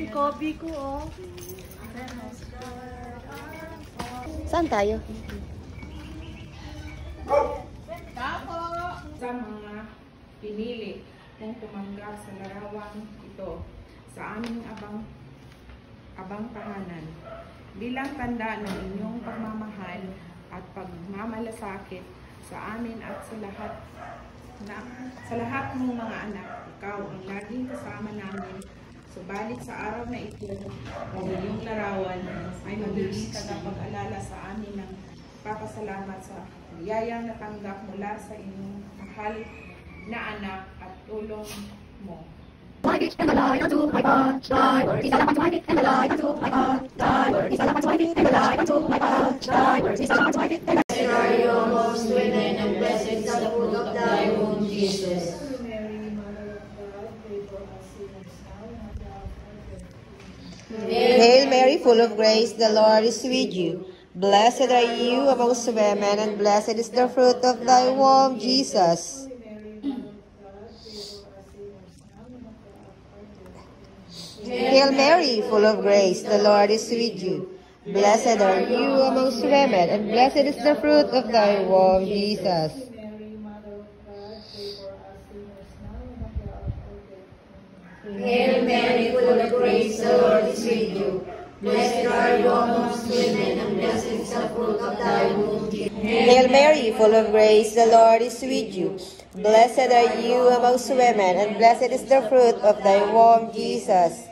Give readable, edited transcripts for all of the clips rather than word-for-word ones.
Si Kobe ko, oh. Saan tayo? Tapo sa mga pinili kung tumanggap sa larawang ito sa aming abang tahanan bilang tanda ng inyong pagmamahal at pagmamalasakit sa amin at sa lahat ng mga anak. Ikaw ang laging kasama namin. Subalit sa araw na ito, ang iyong larawan ay magiging tagapag-alala sa amin ng papasalamat sa biyayang natanggap mula sa inyong mahal na anak at tulong mo. My bitch and the light unto my God, thy word is a lamp unto my feet, and the light unto my God, thy word is a lamp unto my feet, and the light unto my God, thy word is a lamp unto my feet. Blessed are you amongst women, and blessed is the fruit of thy womb, Jesus. Hail Mary, full of grace, the Lord is with you. Blessed are you amongst women, and blessed is the fruit of thy womb, Jesus. Hail Mary, full of grace, the Lord is with you. Blessed are you amongst women, and blessed is the fruit of thy womb, Jesus. Hail Mary, full of grace, the Lord is with you. Blessed are you amongst women, and blessed is the fruit of thy womb, Jesus. Hail Mary, full of grace, the Lord is with you. Blessed are you amongst women, and blessed is the fruit of thy womb, Jesus.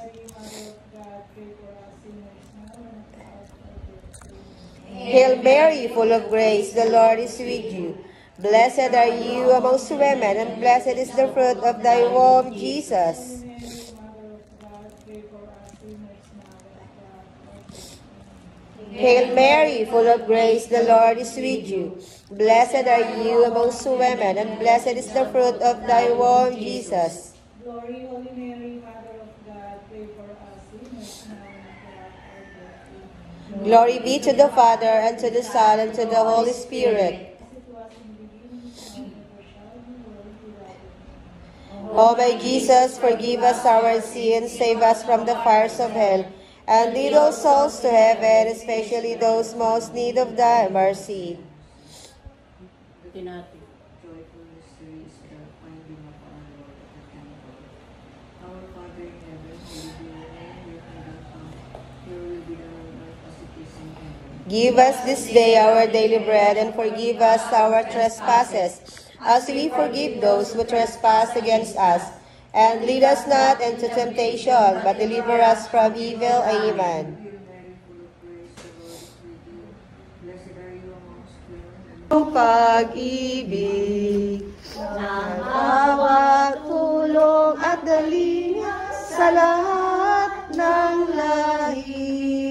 Hail Mary, full of grace, the Lord is with you. Blessed are you amongst women, and blessed is the fruit of thy womb, Jesus. Hail Mary, full of grace, the Lord is with you. Blessed are you amongst women, and blessed is the fruit of thy womb, Jesus. Glory, Holy Mary, Mother of God, pray for us sinners now and at the hour of our death. Glory be to the Father, and to the Son, and to the Holy Spirit. O my Jesus, forgive us our sins, save us from the fires of hell, and lead all souls to heaven, especially those most need of thy mercy. Joyful mysteries, the finding of our Lord at the temple. Our Father in heaven, hallowed be your name, your kingdom come, your will be done on earth as it is in heaven. Give us this day our daily bread, and forgive us our trespasses, as we forgive those who trespass against us. And lead us not into temptation, but deliver us from evil. Amen. Hail Mary, full of grace, the Lord is with you. Blessed are you amongst women, and Ang pag-ibig ng bawat tulong at dalinga sa lahat ng lahi.